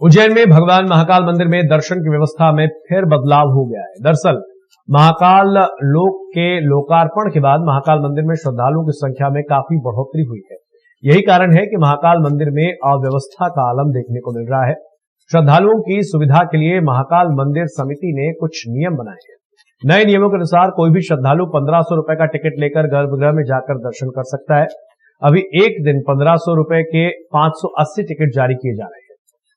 उज्जैन में भगवान महाकाल मंदिर में दर्शन की व्यवस्था में फिर बदलाव हो गया है। दरअसल महाकाल लोक के लोकार्पण के बाद महाकाल मंदिर में श्रद्धालुओं की संख्या में काफी बढ़ोतरी हुई है। यही कारण है कि महाकाल मंदिर में अव्यवस्था का आलम देखने को मिल रहा है। श्रद्धालुओं की सुविधा के लिए महाकाल मंदिर समिति ने कुछ नियम बनाए हैं। नए नियमों के अनुसार कोई भी श्रद्धालु 1500 रुपए का टिकट लेकर गर्भगृह में जाकर दर्शन कर सकता है। अभी एक दिन 1500 रुपए के 580 टिकट जारी किए जा रहे हैं।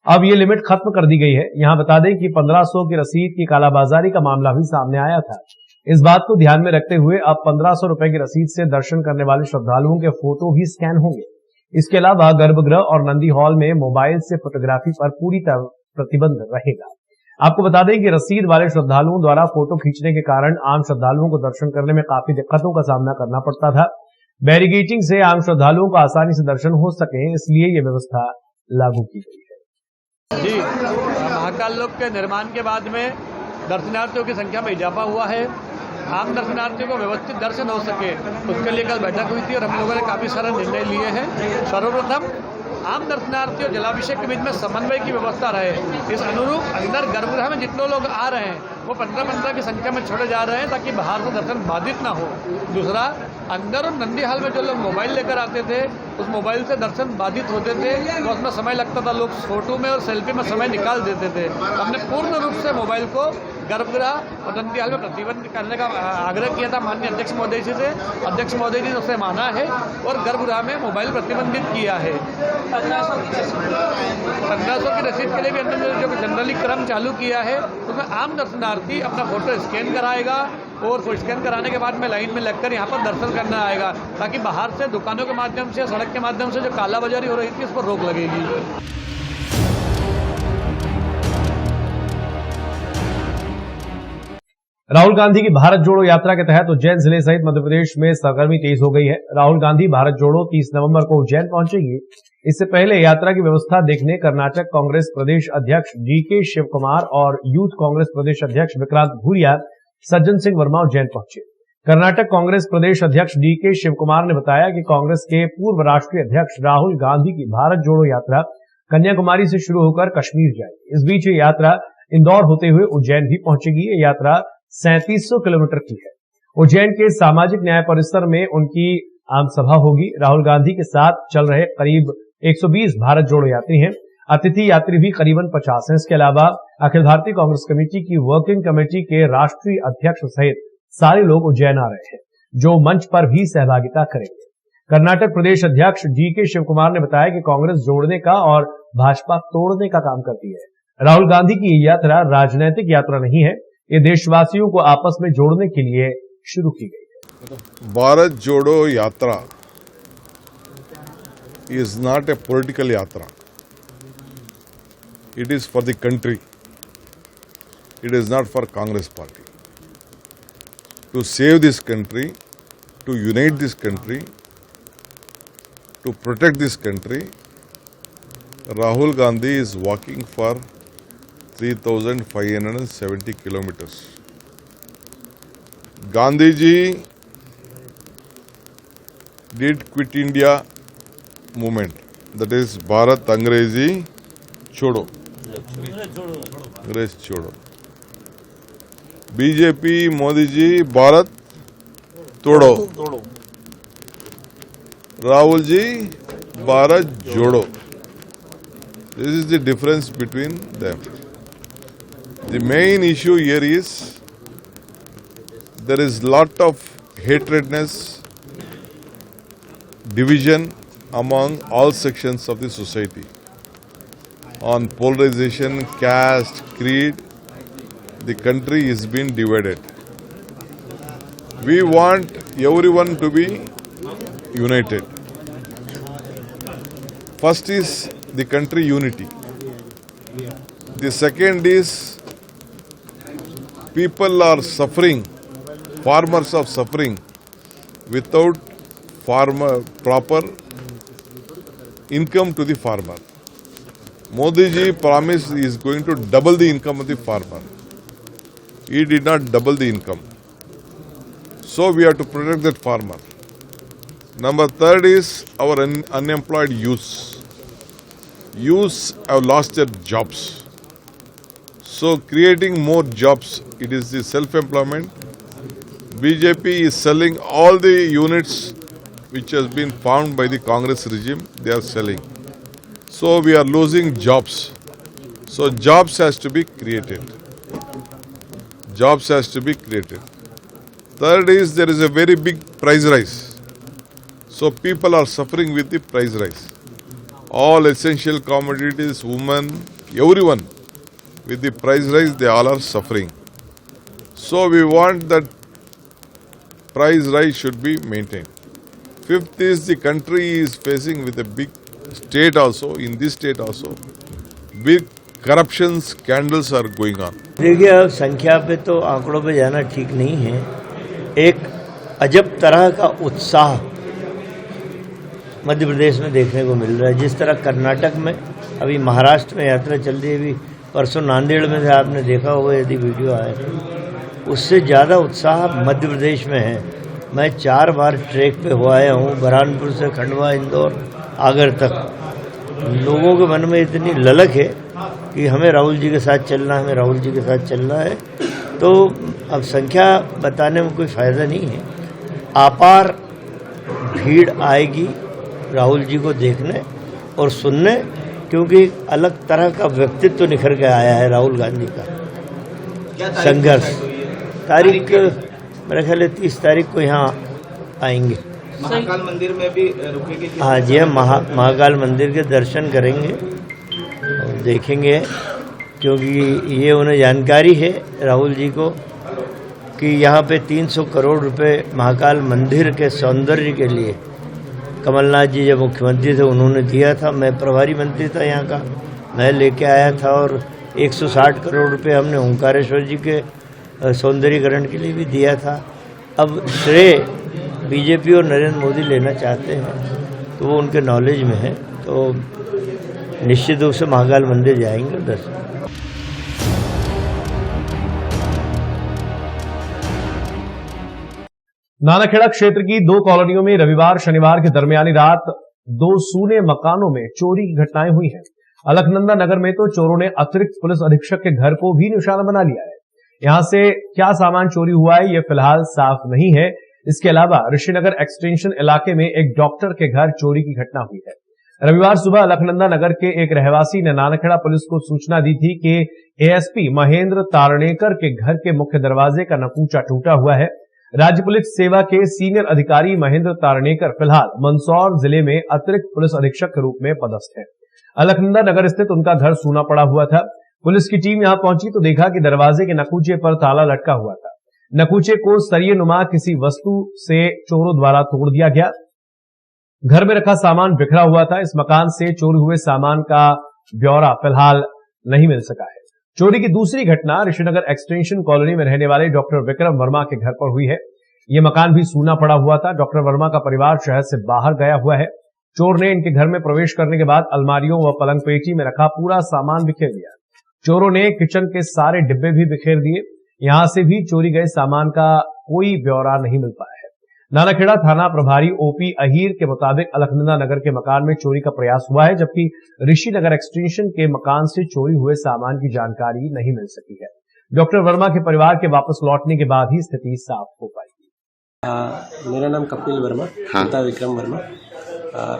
अब ये लिमिट खत्म कर दी गई है। यहां बता दें कि 1500 की रसीद की कालाबाजारी का मामला भी सामने आया था। इस बात को ध्यान में रखते हुए अब 1500 रुपए की रसीद से दर्शन करने वाले श्रद्धालुओं के फोटो भी स्कैन होंगे। इसके अलावा गर्भगृह और नंदी हॉल में मोबाइल से फोटोग्राफी पर पूरी तरह प्रतिबंध रहेगा। आपको बता दें कि रसीद वाले श्रद्धालुओं द्वारा फोटो खींचने के कारण आम श्रद्धालुओं को दर्शन करने में काफी दिक्कतों का सामना करना पड़ता था। बैरिगेटिंग से आम श्रद्धालुओं को आसानी से दर्शन हो सके, इसलिए यह व्यवस्था लागू की गई है। जी, महाकाल लोक के निर्माण के बाद में दर्शनार्थियों की संख्या में इजाफा हुआ है। आम दर्शनार्थियों को व्यवस्थित दर्शन हो सके, उसके लिए कल बैठक हुई थी और हम लोगों ने काफी सारे निर्णय लिए हैं। सर्वप्रथम आम दर्शनार्थी और जलाभिषेक के बीच में समन्वय की व्यवस्था रहे। इस अनुरूप अंदर गर्भगृह में जितने लोग आ रहे हैं वो 15-15 की संख्या में छोड़े जा रहे हैं ताकि बाहर से दर्शन बाधित ना हो। दूसरा, अंदर और नंदी हाल में जो लोग मोबाइल लेकर आते थे उस मोबाइल से दर्शन बाधित होते थे, तो उसमें समय लगता था, लोग फोटो में और सेल्फी में समय निकाल देते थे। हमने पूर्ण रूप से मोबाइल को गर्भगृह और नंदी हाल में प्रतिबंध करने का आग्रह किया था माननीय अध्यक्ष महोदय जी से। अध्यक्ष महोदय जी ने उसे माना है और गर्भगृह में मोबाइल प्रतिबंधित किया है। 1500 की रसीद के लिए भी हमने जो जनरली क्रम चालू किया है उसमें आम दर्शनार्थी अपना फोटो स्कैन कराएगा और स्कैन कराने के बाद में लाइन में लगकर यहाँ पर दर्शन करना आएगा, ताकि बाहर से दुकानों के माध्यम से, सड़क के माध्यम से जो कालाबाजारी हो रही थी इस पर रोक लगेगी। राहुल गांधी की भारत जोड़ो यात्रा के तहत उज्जैन जिले सहित मध्य प्रदेश में सरगर्मी तेज हो गई है। राहुल गांधी भारत जोड़ो 30 नवंबर को उज्जैन पहुंचेगी। इससे पहले यात्रा की व्यवस्था देखने कर्नाटक कांग्रेस प्रदेश अध्यक्ष डीके शिव कुमार और यूथ कांग्रेस प्रदेश अध्यक्ष विक्रांत भूरिया सज्जन सिंह वर्मा उज्जैन पहुंचे। कर्नाटक कांग्रेस प्रदेश अध्यक्ष डीके शिव कुमार ने बताया कि कांग्रेस के पूर्व राष्ट्रीय अध्यक्ष राहुल गांधी की भारत जोड़ो यात्रा कन्याकुमारी से शुरू होकर कश्मीर जाएगी। इस बीच ये यात्रा इंदौर होते हुए उज्जैन भी पहुंचेगी। ये यात्रा 3700 किलोमीटर की है। उज्जैन के सामाजिक न्याय परिसर में उनकी आम सभा होगी। राहुल गांधी के साथ चल रहे करीब 120 भारत जोड़ो यात्री हैं। अतिथि यात्री भी करीबन 50 हैं। इसके अलावा अखिल भारतीय कांग्रेस कमेटी की वर्किंग कमेटी के राष्ट्रीय अध्यक्ष सहित सारे लोग उज्जैन आ रहे हैं, जो मंच पर भी सहभागिता करेंगे। कर्नाटक प्रदेश अध्यक्ष डीके शिव कुमार ने बताया कि कांग्रेस जोड़ने का और भाजपा तोड़ने का काम करती है। राहुल गांधी की ये यात्रा राजनीतिक यात्रा नहीं है, ये देशवासियों को आपस में जोड़ने के लिए शुरू की गई है। भारत जोड़ो यात्रा is not a political yatra. It is for the country. It is not for Congress party. To save this country, to unite this country, to protect this country, Rahul Gandhi is walking for 3,570 kilometers. Gandhi ji did quit India movement, that is Bharat Angrezi Chodo. Angrez Chodo. BJP Modi ji Bharat Todo. Rahul ji Bharat Jodo. This is the difference between them. The main issue here is there is lot of hatredness, division among all sections of the society on polarization, caste, creed. The country is being divided. We want everyone to be united. First is the country unity. The second is people are suffering, farmers are suffering without proper income to the farmer. Modi ji promised he is going to double the income of the farmer. He did not double the income. So we have to protect that farmer. Number third is our unemployed youths. youths have lost their jobs. So creating more jobs, it is the self-employment. BJP is selling all the units which has been found by the Congress regime, they are selling. So we are losing jobs. So jobs has to be created. Jobs has to be created. Third is there is a very big price rise. So people are suffering with the price rise. All essential commodities, women, everyone, with the price rise, they all are suffering. So we want that price rise should be maintained. Fifth is the country is facing with a big state also, in this state also, big corruption scandals are going on. देखिए, अब संख्या पे तो आंकड़ों पे जाना ठीक नहीं है। एक अजब तरह का उत्साह मध्य प्रदेश में देखने को मिल रहा है। जिस तरह कर्नाटक में, अभी महाराष्ट्र में यात्रा चल रही है, अभी परसों नांदेड़ में से आपने देखा होगा यदि वीडियो आया तो, उससे ज़्यादा उत्साह मध्य प्रदेश में है। मैं 4 बार ट्रैक पे हो आया हूँ, बरहानपुर से खंडवा, इंदौर, आगर तक। लोगों के मन में इतनी ललक है कि हमें राहुल जी के साथ चलना है, हमें राहुल जी के साथ चलना है। तो अब संख्या बताने में कोई फ़ायदा नहीं है। अपार भीड़ आएगी राहुल जी को देखने और सुनने, क्योंकि अलग तरह का व्यक्तित्व निखर के आया है राहुल गांधी का। संघर्ष तारीख मेरा ख्याल है 30 तारीख को यहाँ आएंगे। महाकाल मंदिर में भी रुकेंगे? हाँ जी, हम महाकाल मंदिर के दर्शन करेंगे और देखेंगे, क्योंकि ये उन्हें जानकारी है राहुल जी को कि यहाँ पे 300 करोड़ रुपए महाकाल मंदिर के सौंदर्य के लिए कमलनाथ जी जब मुख्यमंत्री थे उन्होंने दिया था। मैं प्रभारी मंत्री था यहाँ का, मैं लेके आया था। और 160 करोड़ रुपए हमने ओंकारेश्वर जी के सौंदर्यीकरण के लिए भी दिया था। अब श्रेय बीजेपी और नरेंद्र मोदी लेना चाहते हैं तो वो उनके नॉलेज में है, तो निश्चित रूप से महाकाल मंदिर जाएंगे दर्शन। नानाखेड़ा क्षेत्र की 2 कॉलोनियों में रविवार शनिवार के दरमियानी रात 2 सूने मकानों में चोरी की घटनाएं हुई हैं। अलकनंदा नगर में तो चोरों ने अतिरिक्त पुलिस अधीक्षक के घर को भी निशाना बना लिया है। यहां से क्या सामान चोरी हुआ है यह फिलहाल साफ नहीं है। इसके अलावा ऋषिनगर एक्सटेंशन इलाके में एक डॉक्टर के घर चोरी की घटना हुई है। रविवार सुबह अलकनंदा नगर के एक रहवासी ने नानाखेड़ा पुलिस को सूचना दी थी कि एएसपी महेंद्र तारणेकर के घर के मुख्य दरवाजे का नकूचा टूटा हुआ है। राज्य पुलिस सेवा के सीनियर अधिकारी महेंद्र तारणेकर फिलहाल मंदसौर जिले में अतिरिक्त पुलिस अधीक्षक के रूप में पदस्थ है। अलकनंदा नगर स्थित उनका घर सूना पड़ा हुआ था। पुलिस की टीम यहां पहुंची तो देखा कि दरवाजे के नकूचे पर ताला लटका हुआ था। नकूचे को सरिये नुमा किसी वस्तु से चोरों द्वारा तोड़ दिया गया। घर में रखा सामान बिखरा हुआ था। इस मकान से चोरी हुए सामान का ब्यौरा फिलहाल नहीं मिल सका है। चोरी की दूसरी घटना ऋषिनगर एक्सटेंशन कॉलोनी में रहने वाले डॉक्टर विक्रम वर्मा के घर पर हुई है। यह मकान भी सूना पड़ा हुआ था। डॉक्टर वर्मा का परिवार शहर से बाहर गया हुआ है। चोर ने इनके घर में प्रवेश करने के बाद अलमारियों व पलंग पेटी में रखा पूरा सामान बिखेर दिया। चोरों ने किचन के सारे डिब्बे भी बिखेर दिए। यहां से भी चोरी गए सामान का कोई ब्यौरा नहीं मिल पाया है। नानाखेड़ा थाना प्रभारी ओपी अहीर के मुताबिक अलकनंदा नगर के मकान में चोरी का प्रयास हुआ है, जबकि ऋषिनगर एक्सटेंशन के मकान से चोरी हुए सामान की जानकारी नहीं मिल सकी है। डॉक्टर वर्मा के परिवार के वापस लौटने के बाद ही स्थिति साफ हो पाएगी। मेरा नाम कपिल वर्मा, पिता विक्रम वर्मा।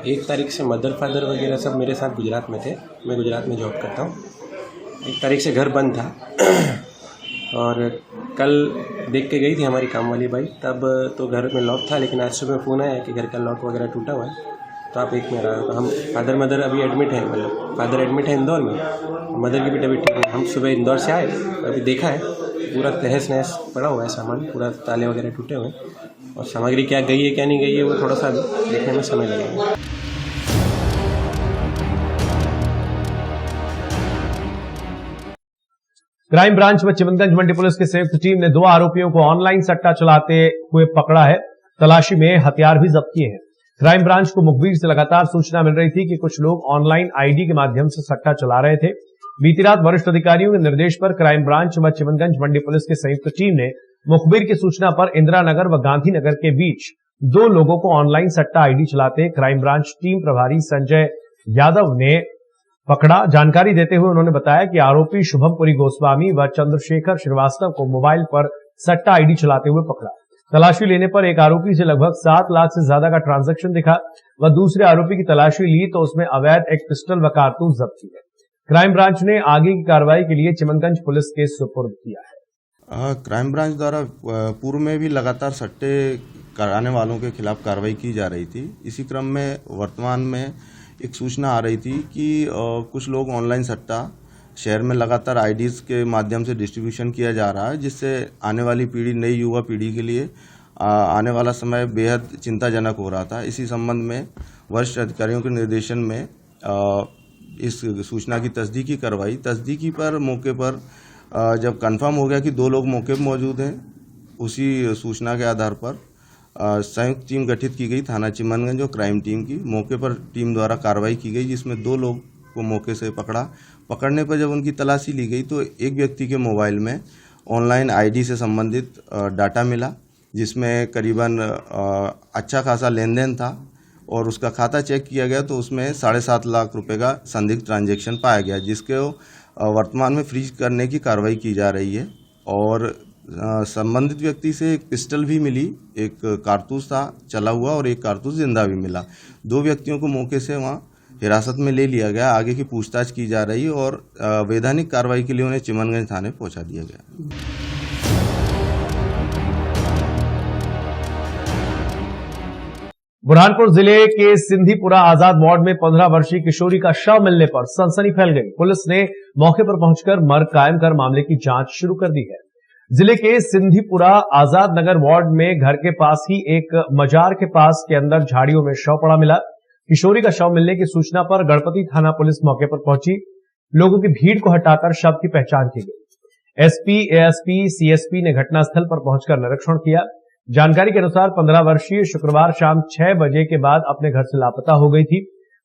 1 तारीख से मदर फादर वगैरह सब मेरे साथ गुजरात में थे। मैं गुजरात में जॉब करता हूँ। 1 तारीख से घर बंद था और कल देख के गई थी हमारी काम वाली बाई, तब तो घर में लॉक था, लेकिन आज सुबह फ़ोन आया कि घर का लॉक वगैरह टूटा हुआ है, तो आप 1 मिनट आओ। तो हम फादर मदर अभी एडमिट है, मतलब फादर एडमिट है इंदौर में, मदर की भी तबीयत ठीक है। हम सुबह इंदौर से आए, अभी देखा है पूरा तहस नहस पड़ा हुआ है सामान, पूरा ताले वगैरह टूटे हुए हैं और सामग्री क्या गई है क्या नहीं गई है वो थोड़ा सा देखने में समय लगेगा। क्राइम ब्रांच व चिमनगंज मंडी पुलिस की संयुक्त टीम ने 2 आरोपियों को ऑनलाइन सट्टा चलाते हुए पकड़ा है। तलाशी में हथियार भी जब्त किए हैं। क्राइम ब्रांच को मुखबिर से लगातार सूचना मिल रही थी कि कुछ लोग ऑनलाइन आईडी के माध्यम से सट्टा चला रहे थे। बीती रात वरिष्ठ अधिकारियों के निर्देश पर क्राइम ब्रांच व चिमनगंज मंडी पुलिस की संयुक्त टीम ने मुखबिर की सूचना पर इंदिरा नगर व गांधीनगर के बीच 2 लोगों को ऑनलाइन सट्टा आईडी चलाते क्राइम ब्रांच टीम प्रभारी संजय यादव ने पकड़ा। जानकारी देते हुए उन्होंने बताया कि आरोपी शुभमपुरी गोस्वामी व चंद्रशेखर श्रीवास्तव को मोबाइल पर सट्टा आईडी चलाते हुए पकड़ा। तलाशी लेने पर एक आरोपी से लगभग 7 लाख से ज्यादा का ट्रांजैक्शन दिखा व दूसरे आरोपी की तलाशी ली तो उसमें अवैध एक पिस्टल व कारतूस जब्त किए। क्राइम ब्रांच ने आगे की कार्रवाई के लिए चिमनगंज पुलिस के सुपुर्द किया है। क्राइम ब्रांच द्वारा पूर्व में भी लगातार सट्टे कराने वालों के खिलाफ कार्रवाई की जा रही थी। इसी क्रम में वर्तमान में एक सूचना आ रही थी कि कुछ लोग ऑनलाइन सट्टा शहर में लगातार आईडीज के माध्यम से डिस्ट्रीब्यूशन किया जा रहा है, जिससे आने वाली पीढ़ी, नई युवा पीढ़ी के लिए आने वाला समय बेहद चिंताजनक हो रहा था। इसी संबंध में वरिष्ठ अधिकारियों के निर्देशन में इस सूचना की तस्दीकी करवाई। तस्दीकी पर मौके पर जब कंफर्म हो गया कि 2 लोग मौके पर मौजूद हैं, उसी सूचना के आधार पर संयुक्त टीम गठित की गई थाना चिमनगंज और क्राइम टीम की। मौके पर टीम द्वारा कार्रवाई की गई, जिसमें 2 लोग को मौके से पकड़ा। पकड़ने पर जब उनकी तलाशी ली गई तो एक व्यक्ति के मोबाइल में ऑनलाइन आईडी से संबंधित डाटा मिला, जिसमें करीबन अच्छा खासा लेन देन था और उसका खाता चेक किया गया तो उसमें 7.5 लाख रुपए का संदिग्ध ट्रांजैक्शन पाया गया, जिसके वर्तमान में फ्रीज करने की कार्रवाई की जा रही है। और संबंधित व्यक्ति से एक पिस्टल भी मिली, एक कारतूस था चला हुआ और एक कारतूस जिंदा भी मिला। 2 व्यक्तियों को मौके से वहां हिरासत में ले लिया गया। आगे की पूछताछ की जा रही है और वैधानिक कार्रवाई के लिए उन्हें चिमनगंज थाने पहुंचा दिया गया। बुरहानपुर जिले के सिंधीपुरा आजाद वार्ड में 15 वर्षीय किशोरी का शव मिलने पर सनसनी फैल गई। पुलिस ने मौके पर पहुंचकर मर्ग कायम कर मामले की जांच शुरू कर दी है। जिले के सिंधीपुरा आजाद नगर वार्ड में घर के पास ही एक मजार के पास के अंदर झाड़ियों में शव पड़ा मिला। किशोरी का शव मिलने की सूचना पर गणपति थाना पुलिस मौके पर पहुंची। लोगों की भीड़ को हटाकर शव की पहचान की गई। एसपी, एएसपी, सीएसपी ने घटनास्थल पर पहुंचकर निरीक्षण किया। जानकारी के अनुसार 15 वर्षीय शुक्रवार शाम 6 बजे के बाद अपने घर से लापता हो गई थी।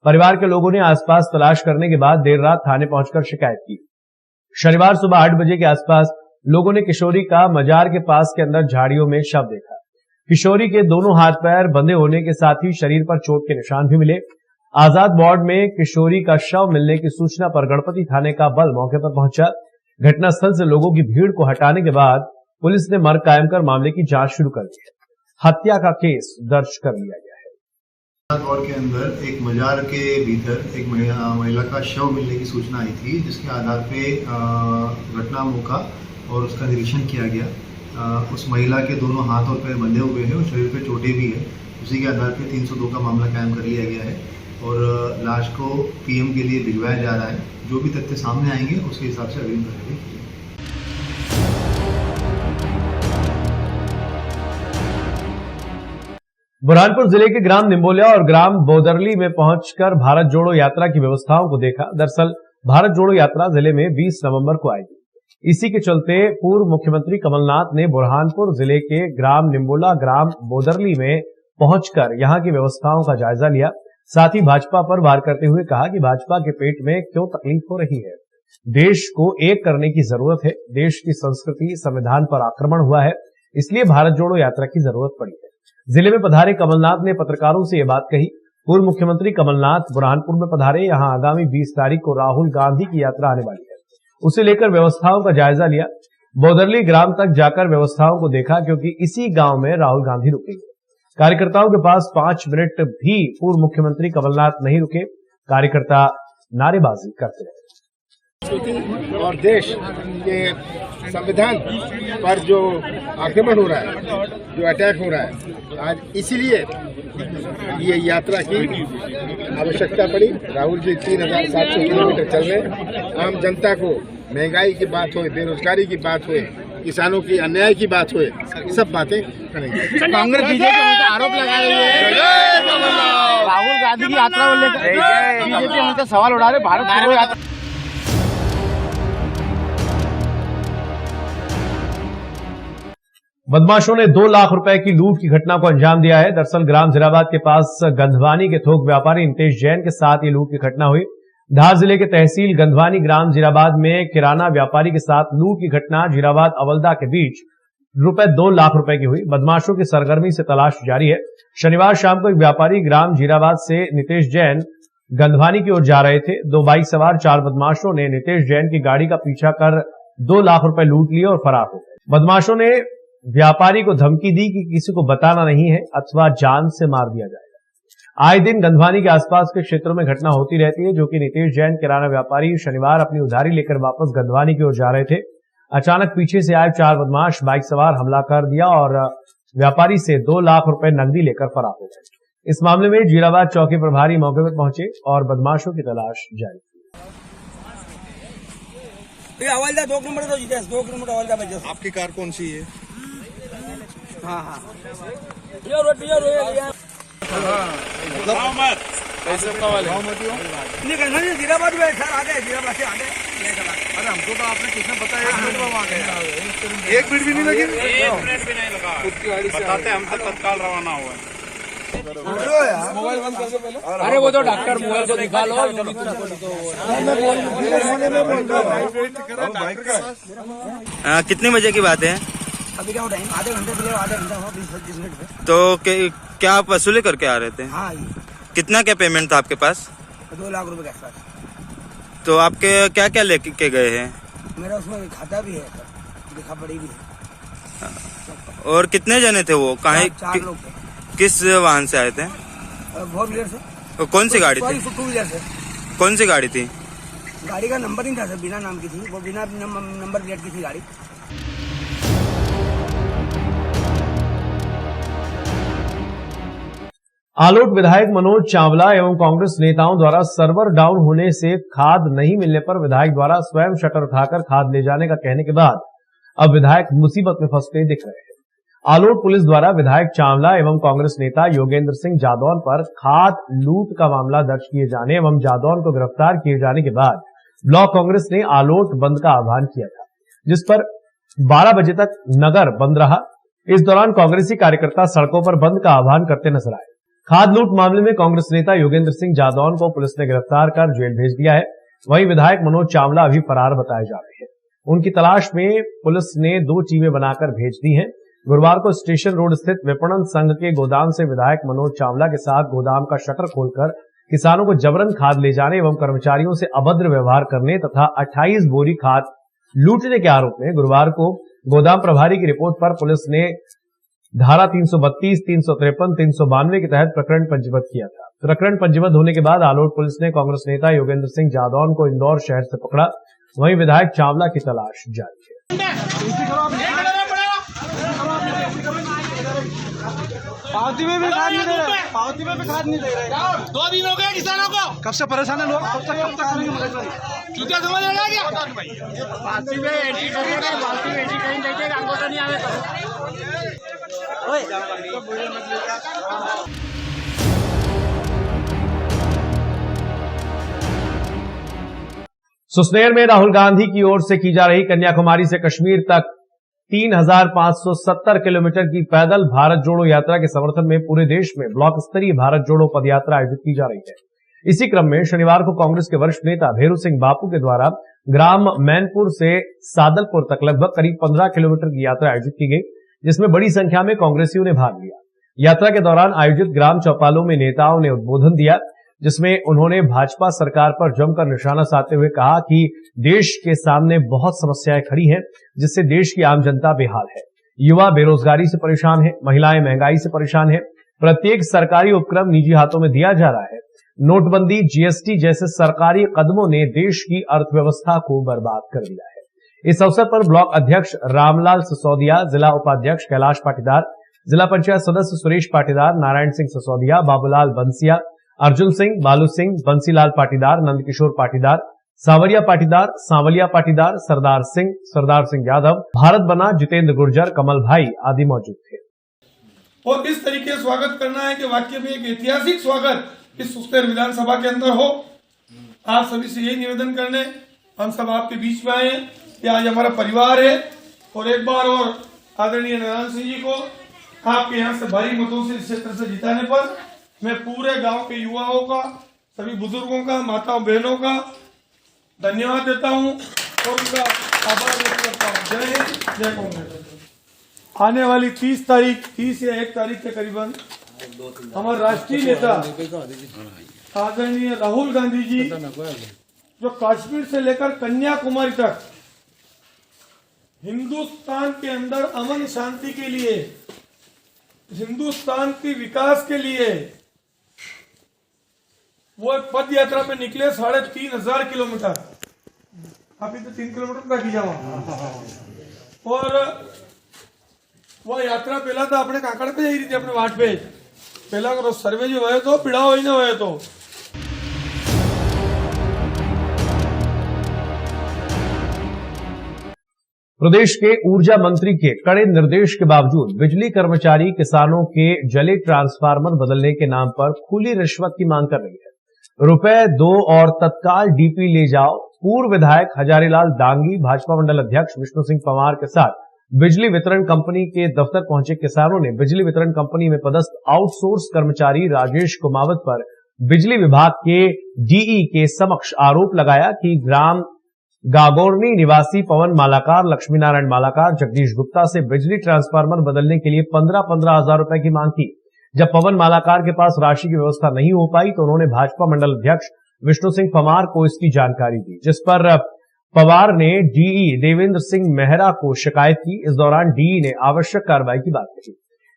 परिवार के लोगों ने आसपास तलाश करने के बाद देर रात थाने पहुंचकर शिकायत की। शनिवार सुबह 8 बजे के आसपास लोगों ने किशोरी का मजार के पास के अंदर झाड़ियों में शव देखा। किशोरी के दोनों हाथ पैर बंधे होने के साथ ही शरीर पर चोट के निशान भी मिले। आजाद वार्ड में किशोरी का शव मिलने की सूचना पर गणपति थाने का बल मौके पर पहुंचा। घटनास्थल से लोगों की भीड़ को हटाने के बाद पुलिस ने मर्ग कायम कर मामले की जांच शुरू कर दी है। हत्या का केस दर्ज कर लिया गया है। आजाद वार्ड के अंदर एक मजार के भीतर एक महिला का शव मिलने की सूचना आई थी, जिसके आधार पे घटना मौका और उसका निरीक्षण किया गया। उस महिला के दोनों हाथ और पैर बंधे हुए हैं और शरीर पे चोटें भी है। उसी के आधार पे 302 का मामला कायम कर लिया गया है और लाश को पीएम के लिए भिजवाया जा रहा है। जो भी तथ्य सामने आएंगे उसके हिसाब से अग्रिम कार्रवाई की जाएगी। बुरहानपुर जिले के ग्राम निम्बोलिया और ग्राम बोदरली में पहुंचकर भारत जोड़ो यात्रा की व्यवस्थाओं को देखा। दरअसल भारत जोड़ो यात्रा जिले में 20 नवंबर को आएगी। इसी के चलते पूर्व मुख्यमंत्री कमलनाथ ने बुरहानपुर जिले के ग्राम निम्बोला, ग्राम बोदरली में पहुंचकर यहां की व्यवस्थाओं का जायजा लिया। साथ ही भाजपा पर वार करते हुए कहा कि भाजपा के पेट में क्यों तकलीफ हो रही है। देश को एक करने की जरूरत है। देश की संस्कृति, संविधान पर आक्रमण हुआ है, इसलिए भारत जोड़ो यात्रा की जरूरत पड़ी है। जिले में पधारे कमलनाथ ने पत्रकारों से यह बात कही। पूर्व मुख्यमंत्री कमलनाथ बुरहानपुर में पधारे। यहां आगामी 20 तारीख को राहुल गांधी की यात्रा आने वाली है। उसे लेकर व्यवस्थाओं का जायजा लिया। बोदरली ग्राम तक जाकर व्यवस्थाओं को देखा, क्योंकि इसी गांव में राहुल गांधी रुकेंगे। कार्यकर्ताओं के पास 5 मिनट भी पूर्व मुख्यमंत्री कमलनाथ नहीं रुके। कार्यकर्ता नारेबाजी करते रहे। और देश के संविधान पर जो आक्रमण हो रहा है, जो अटैक हो रहा है, आज इसीलिए ये यात्रा की आवश्यकता पड़ी। राहुल जी 3700 किलोमीटर चल रहे। आम जनता को महंगाई की बात हो, बेरोजगारी की बात हो, किसानों की अन्याय की बात हो, सब बातें करेंगे। कांग्रेस बीजेपी आरोप लगा रही है राहुल गांधी की यात्रा को लेकर बीजेपी हमसे सवाल उठा रहे। भारत जोड़ो यात्रा बदमाशों ने 2 लाख रुपए की लूट की घटना को अंजाम दिया है। दरअसल ग्राम जीराबाद के पास गंधवानी के थोक व्यापारी नितेश जैन के साथ ये लूट की घटना हुई। धार जिले के तहसील गंधवानी ग्राम जीराबाद में किराना व्यापारी के साथ लूट की घटना जीराबाद अवलदा के बीच रुपए 2 लाख रुपए की हुई। बदमाशों की सरगर्मी से तलाश जारी है। शनिवार शाम को एक व्यापारी ग्राम जीराबाद से नितेश जैन गंधवानी की ओर जा रहे थे। 2 बाइक सवार 4 बदमाशों ने नितेश जैन की गाड़ी का पीछा कर 2 लाख रुपए लूट लिए और फरार हो गए। बदमाशों ने व्यापारी को धमकी दी कि किसी को बताना नहीं है अथवा जान से मार दिया जाएगा। आए दिन गंधवानी के आसपास के क्षेत्रों में घटना होती रहती है, जो कि नितेश जैन किराना व्यापारी शनिवार अपनी उधारी लेकर वापस गंधवानी की ओर जा रहे थे। अचानक पीछे से आए 4 बदमाश बाइक सवार हमला कर दिया और व्यापारी से 2 लाख रुपए नकदी लेकर फरार हो गए। इस मामले में जीराबाद चौकी प्रभारी मौके पर पहुंचे और बदमाशों की तलाश जारी की। आपकी कार कौन सी है? जीराबाद में सर आगे जीराबाद से आगे। अरे हमको तो आपने किसने बताया 1 मिनट में वहाँ गए? 1 मिनट भी नहीं लगी? 1 मिनट भी नहीं लगा। उसकी गाड़ी से बताते हम तो तत्काल रवाना हुआ। मोबाइल बंद कर दो पहले। अरे वो तो डॉक्टर मोबाइल को निकालो। कितने बजे की बात है? अभी क्या टाइम? आधे घंटे पहले, आधे घंटा हुआ 20-25 मिनट में। तो क्या आप वसूली करके आ रहे थे? हाँ। कितना क्या पेमेंट था आपके पास? 2 लाख रुपए के आसपास। तो आपके क्या क्या लेके गए हैं? मेरा उसमें खाता भी है, लिखा पड़ी भी है। और कितने जने थे वो? कहाँ? 4 लोग थे। किस वाहन से आए थे? 4 व्हीलर से। तो कौन सी गाड़ी थी? 2 व्हीलर से। कौन सी गाड़ी थी? गाड़ी का नंबर नहीं था सर, बिना नाम की थी वो, बिना नंबर प्लेट की थी गाड़ी। आलोट विधायक मनोज चावला एवं कांग्रेस नेताओं द्वारा सर्वर डाउन होने से खाद नहीं मिलने पर विधायक द्वारा स्वयं शटर उठाकर खाद ले जाने का कहने के बाद अब विधायक मुसीबत में फंसते दिख रहे हैं। आलोट पुलिस द्वारा विधायक चावला एवं कांग्रेस नेता योगेंद्र सिंह जादौन पर खाद लूट का मामला दर्ज किए जाने एवं जादौन को गिरफ्तार किए जाने के बाद ब्लॉक कांग्रेस ने आलोट बंद का आह्वान किया था, जिस पर 12 बजे तक नगर बंद रहा। इस दौरान कांग्रेसी कार्यकर्ता सड़कों पर बंद का आह्वान करते नजर आए। खाद लूट मामले में कांग्रेस नेता योगेंद्र सिंह जादौन को पुलिस ने गिरफ्तार कर जेल भेज दिया है। वहीं विधायक मनोज चावला अभी फरार बताए जा रहे हैं। उनकी तलाश में पुलिस ने 2 टीमें बनाकर भेज दी हैं। गुरुवार को स्टेशन रोड स्थित विपणन संघ के गोदाम से विधायक मनोज चावला के साथ गोदाम का शटर खोलकर किसानों को जबरन खाद ले जाने एवं कर्मचारियों से अभद्र व्यवहार करने तथा 28 बोरी खाद लूटने के आरोप में गुरुवार को गोदाम प्रभारी की रिपोर्ट पर पुलिस ने धारा 332, 353, 392 के तहत प्रकरण पंजीबद्ध किया था। प्रकरण पंजीबद्ध होने के बाद आलोट पुलिस ने कांग्रेस नेता योगेंद्र सिंह जादौन को इंदौर शहर से पकड़ा। वहीं विधायक चावला की तलाश जारी है। पावती में भी खाद नहीं दे रहे, पावती में भी खाद नहीं दे रहे। 2 दिन हो गए किसानों को। कब से परेशान है लोग? कब तक चूतिया समझ लेगा क्या? पावती में एंट्री करेगा, पावती में एंट्री कहीं देखेगा, अंगूठा नहीं आवे तो। सुसनेर में राहुल गांधी की ओर से की जा रही कन्याकुमारी से कश्मीर तक 3570 किलोमीटर की पैदल भारत जोड़ो यात्रा के समर्थन में पूरे देश में ब्लॉक स्तरीय भारत जोड़ो पदयात्रा आयोजित की जा रही है। इसी क्रम में शनिवार को कांग्रेस के वरिष्ठ नेता भेरू सिंह बापू के द्वारा ग्राम मैनपुर से सादलपुर तक लगभग करीब 15 किलोमीटर की यात्रा आयोजित की गई, जिसमें बड़ी संख्या में कांग्रेसियों ने भाग लिया। यात्रा के दौरान आयोजित ग्राम चौपालों में नेताओं ने उद्बोधन दिया, जिसमें उन्होंने भाजपा सरकार पर जमकर निशाना साधते हुए कहा कि देश के सामने बहुत समस्याएं खड़ी हैं, जिससे देश की आम जनता बेहाल है। युवा बेरोजगारी से परेशान है, महिलाएं महंगाई से परेशान है, प्रत्येक सरकारी उपक्रम निजी हाथों में दिया जा रहा है। नोटबंदी, जीएसटी जैसे सरकारी कदमों ने देश की अर्थव्यवस्था को बर्बाद कर दिया है। इस अवसर पर ब्लॉक अध्यक्ष रामलाल सिसोदिया, जिला उपाध्यक्ष कैलाश पाटीदार, जिला पंचायत सदस्य सुरेश पाटीदार, नारायण सिंह सिसोदिया, बाबूलाल बंसिया, अर्जुन सिंह, बालू सिंह, बंसीलाल पाटीदार, नंदकिशोर पाटीदार, सांवरिया पाटीदार, सरदार सिंह यादव, भारत बना, जितेंद्र गुर्जर, कमल भाई आदि मौजूद थे। और इस तरीके से स्वागत करना है कि वाकई में एक ऐतिहासिक स्वागत इस सुसनेर विधानसभा के अंदर हो। आप सभी से यही निवेदन करने हम सब आपके बीच में आए हैं कि आज हमारा परिवार है, और एक बार और आदरणीय नारायण सिंह जी को आपके यहाँ से भारी मतों से इस क्षेत्र से जिताने पर मैं पूरे गांव के युवाओं का, सभी बुजुर्गों का, माताओं बहनों का धन्यवाद देता हूं और उनका आभार व्यक्त करता हूं। जय हिंद, जय कांग्रेस। आने वाली 30 या 1 तारीख के करीबन हमारे राष्ट्रीय नेता आदरणीय राहुल गांधी जी जो कश्मीर से लेकर कन्याकुमारी तक हिंदुस्तान के अंदर अमन शांति के लिए, हिंदुस्तान के विकास के लिए वो एक पद यात्रा पे निकले 3500 किलोमीटर। अभी तो 3 किलोमीटर बाकी जाओ। और वो यात्रा पहला तो अपने काकड़ पे जा रही थी, अपने वाट पे पहला करो सर्वे जो हुए तो पीड़ा हो ही ना हुए तो। प्रदेश के ऊर्जा मंत्री के कड़े निर्देश के बावजूद बिजली कर्मचारी किसानों के जले ट्रांसफार्मर बदलने के नाम पर खुली रिश्वत की मांग कर रही है। रुपए दो और तत्काल डीपी ले जाओ। पूर्व विधायक हजारीलाल दांगी, भाजपा मंडल अध्यक्ष विष्णु सिंह पवार के साथ बिजली वितरण कंपनी के दफ्तर पहुंचे किसानों ने बिजली वितरण कंपनी में पदस्थ आउटसोर्स कर्मचारी राजेश कुमावत पर बिजली विभाग के डीई के समक्ष आरोप लगाया कि ग्राम गागोरनी निवासी पवन मालाकार, लक्ष्मी नारायण मालाकार, जगदीश गुप्ता से बिजली ट्रांसफार्मर बदलने के लिए 15-15 हजार रुपए की मांग की। जब पवन मालाकार के पास राशि की व्यवस्था नहीं हो पाई तो उन्होंने भाजपा मंडल अध्यक्ष विष्णु सिंह पवार को इसकी जानकारी दी, जिस पर पवार ने डीई देवेंद्र सिंह मेहरा को शिकायत की। इस दौरान डीई ने आवश्यक कार्रवाई की बात कही।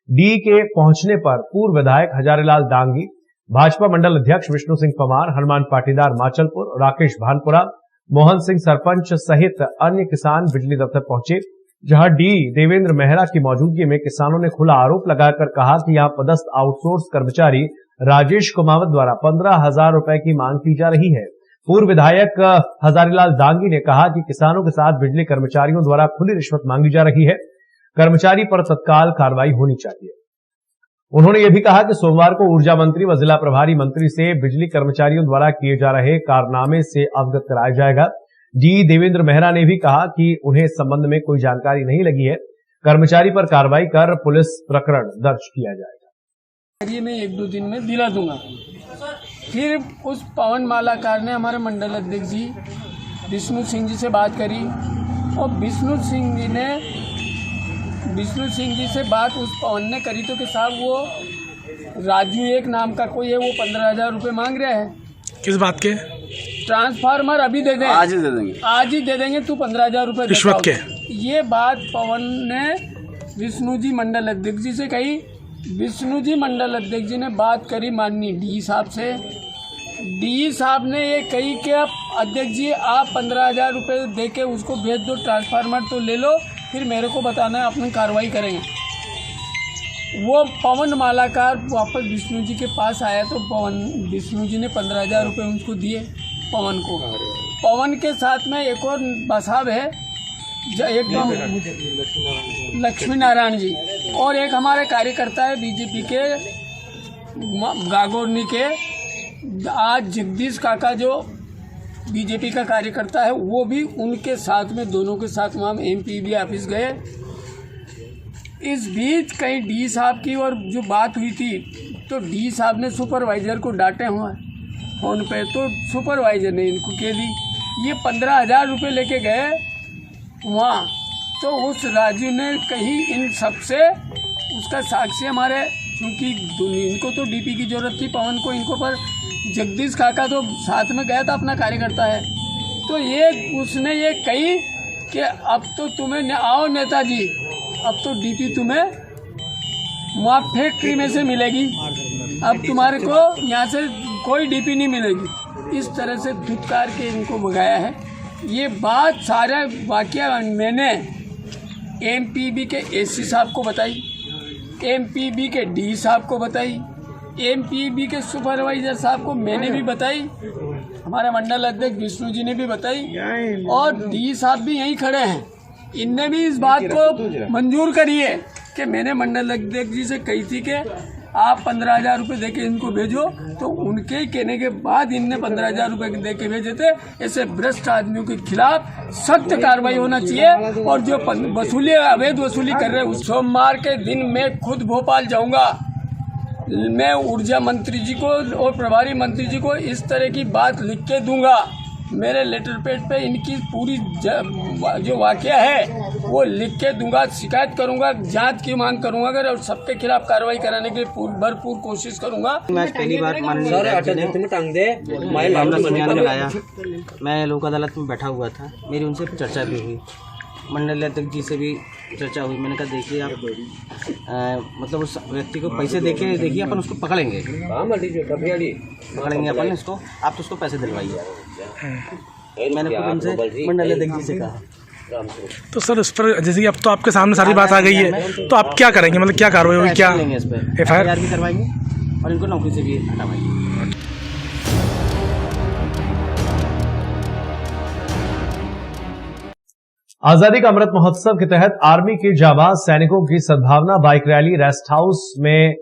डीई के पहुंचने पर पूर्व विधायक हजारीलाल दांगी, भाजपा मंडल अध्यक्ष विष्णु सिंह पवार, हनुमान पाटीदार माचलपुर, राकेश भानपुरा, मोहन सिंह सरपंच सहित अन्य किसान बिजली दफ्तर पहुंचे, जहां डीई देवेंद्र मेहरा की मौजूदगी में किसानों ने खुला आरोप लगाकर कहा कि यहां पदस्थ आउटसोर्स कर्मचारी राजेश कुमावत द्वारा 15,000 रुपए की मांग की जा रही है। पूर्व विधायक हजारीलाल दांगी ने कहा कि किसानों के साथ बिजली कर्मचारियों द्वारा खुली रिश्वत मांगी जा रही है, कर्मचारी पर तत्काल कार्रवाई होनी चाहिए। उन्होंने यह भी कहा कि सोमवार को ऊर्जा मंत्री व जिला प्रभारी मंत्री से बिजली कर्मचारियों द्वारा किए जा रहे कारनामे से अवगत कराया जाएगा। डीई देवेंद्र मेहरा ने भी कहा कि उन्हें इस संबंध में कोई जानकारी नहीं लगी है, कर्मचारी पर कार्रवाई कर पुलिस प्रकरण दर्ज किया जाएगा। मैं 1-2 दिन में दिला दूंगा। फिर उस पवन मालाकार ने हमारे मंडल अध्यक्ष जी विष्णु सिंह जी से बात करी और विष्णु सिंह जी से बात उस पवन ने करी तो कि साहब वो राजू एक नाम का कोई है, वो 15,000 रुपये मांग रहे हैं। किस बात के? ट्रांसफार्मर अभी दे दें, आज ही दे देंगे, आज ही दे देंगे, तू 15,000 रुपये रिश्वत के। ये बात पवन ने विष्णु जी मंडल अध्यक्ष जी से कही। विष्णु जी मंडल अध्यक्ष जी ने बात करी माननीय डी साहब से। डी साहब ने ये कही कि आप अध्यक्ष जी आप 15,000 रुपये दे के उसको भेज दो, ट्रांसफार्मर तो ले लो, फिर मेरे को बताना है, अपनी कार्रवाई करेंगे। वो पवन मालाकार वापस विष्णु जी के पास आया तो विष्णु जी ने 15,000 रुपये उनको दिए पवन को। पवन के साथ में एक और बसाब है, एक लक्ष्मी नारायण जी, और एक हमारे कार्यकर्ता है बीजेपी के गागोरनी के, आज जगदीश काका जो बीजेपी का कार्यकर्ता है, वो भी उनके साथ में, दोनों के साथ वहाँ एमपीबी ऑफिस गए। इस बीच कहीं डी साहब की और जो बात हुई थी तो डी साहब ने सुपरवाइज़र को डांटे हुए फ़ोन पे, तो सुपरवाइज़र ने इनको कह दी। ये 15,000 रुपये लेके गए वहाँ, तो उस राजू ने कहीं इन सबसे उसका साक्षी हमारे, क्योंकि इनको तो डीपी की ज़रूरत थी पवन को, इनको पर जगदीश काका तो साथ में गया था, अपना कार्यकर्ता है, तो ये उसने ये कही कि अब तो तुम्हें आओ नेताजी, अब तो डीपी तुम्हें वहाँ फैक्ट्री में से मिलेगी, अब तुम्हारे को यहाँ से कोई डीपी नहीं मिलेगी। इस तरह से धुतकार के इनको भगाया है। ये बात सारा वाकया मैंने एमपीबी के एससी साहब को बताई, एमपीबी के डी साहब को बताई, एमपीबी के सुपरवाइज़र साहब को मैंने भी बताई, हमारे मंडल अध्यक्ष विष्णु जी ने भी बताई, और डी साहब भी यहीं खड़े हैं, इनने भी इस बात को मंजूर करी है कि मैंने मंडल अध्यक्ष जी से कही थी कि आप 15,000 रुपये दे के इनको भेजो, तो उनके कहने के बाद इनने 15,000 रुपये दे के भेजे थे। ऐसे भ्रष्ट आदमियों के खिलाफ सख्त कार्रवाई होना चाहिए, और जो वसूली अवैध वसूली कर रहे हैं, उस सोमवार के दिन मैं खुद भोपाल जाऊंगा। मैं ऊर्जा मंत्री जी को और प्रभारी मंत्री जी को इस तरह की बात लिख के दूंगा। मेरे लेटर पैड पे इनकी पूरी जो वाकया है वो लिख के दूंगा, शिकायत करूंगा, जांच की मांग करूंगा अगर, और सबके खिलाफ कार्रवाई कराने के लिए भरपूर कोशिश करूंगा। मैं पहली बार लगाया, मैं लोक अदालत में बैठा हुआ था, मेरी उनसे चर्चा भी हुई, मंडल अध्यक्ष जी से भी चर्चा हुई। मैंने कहा देखिए आप मतलब उस व्यक्ति को पैसे देखिए अपन उसको पकड़ेंगे अपन इसको, आप तो उसको पैसे दिलवाइए। मैंने खुद उनसे मंडल अध्यक्ष जी से कहा। तो सर इस पर जैसे कि अब तो आपके सामने सारी बात आ गई है, तो आप क्या करेंगे, मतलब क्या कार्रवाई होगी, क्या इस पर FIR भी करवाएंगे और इनको नौकरी से भी हटावाएंगे। आजादी का अमृत महोत्सव के तहत आर्मी के जाबाज सैनिकों की सद्भावना बाइक रैली रेस्ट हाउस में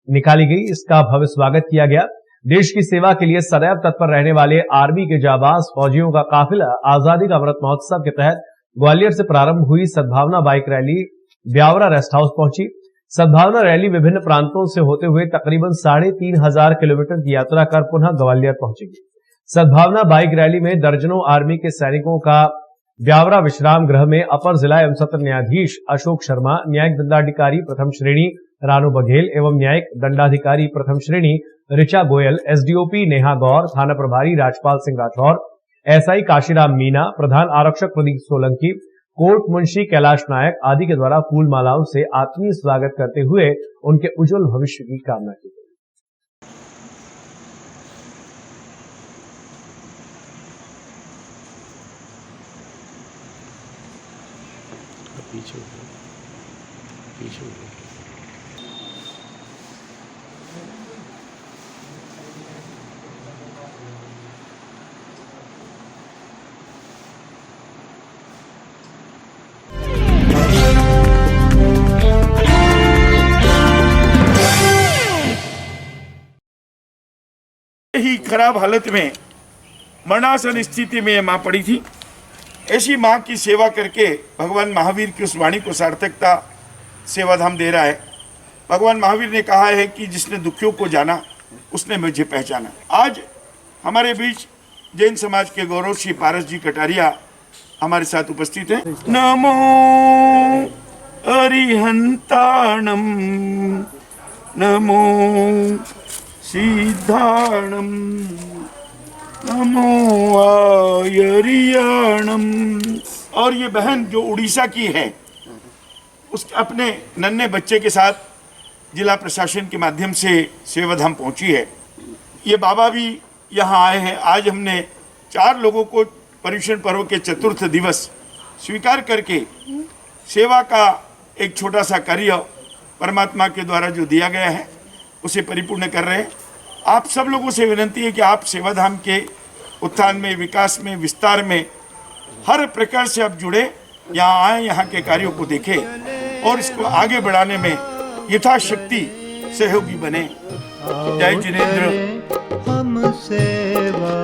निकाली गई। इसका भव्य स्वागत किया गया। देश की सेवा के लिए सदैव तत्पर रहने वाले आर्मी के जाबाज फौजियों का काफिला आजादी का अमृत महोत्सव के तहत ग्वालियर से प्रारंभ हुई सद्भावना bike rally Biaora rest house पहुंची। सद्भावना रैली विभिन्न प्रांतों से होते हुए तकरीबन 3,500 किलोमीटर की यात्रा कर पुनः ग्वालियर पहुंचेगी। सद्भावना बाइक रैली में दर्जनों आर्मी के सैनिकों का ब्यावरा विश्राम गृह में अपर जिला एवं सत्र न्यायाधीश अशोक शर्मा, न्यायिक दंडाधिकारी प्रथम श्रेणी रानू बघेल एवं न्यायिक दंडाधिकारी प्रथम श्रेणी ऋचा गोयल, एसडीओपी नेहा गौर, थाना प्रभारी राजपाल सिंह राठौर, एसआई काशीराम मीना, प्रधान आरक्षक प्रदीप सोलंकी, कोर्ट मुंशी कैलाश नायक आदि के द्वारा फूल मालाओं से आत्मीय स्वागत करते हुए उनके उज्जवल भविष्य की कामना की गई। ही खराब हालत में मरणासन स्थिति में माँ पड़ी थी। ऐसी माँ की सेवा करके भगवान महावीर की उस वाणी को सार्थकता सेवाधाम दे रहा है। भगवान महावीर ने कहा है कि जिसने दुखियों को जाना उसने मुझे पहचाना। आज हमारे बीच जैन समाज के गौरव श्री पारस जी कटारिया हमारे साथ उपस्थित हैं। नमो अरिहंताणम नमो सिद्धाणम नमो आयरियाणम। और ये बहन जो उड़ीसा की है उस अपने नन्हे बच्चे के साथ जिला प्रशासन के माध्यम से सेवाधाम पहुंची है। ये बाबा भी यहाँ आए हैं। आज हमने 4 लोगों को पर्युषण पर्व के चतुर्थ दिवस स्वीकार करके सेवा का एक छोटा सा कार्य परमात्मा के द्वारा जो दिया गया है उसे परिपूर्ण कर रहे हैं। आप सब लोगों से विनती है कि आप सेवाधाम के उत्थान में, विकास में, विस्तार में हर प्रकार से आप जुड़े, यहाँ आए, यहाँ के कार्यों को देखें और इसको आगे बढ़ाने में यथाशक्ति सहयोगी बने। जय जिनेंद्र। हम सेवाधाम।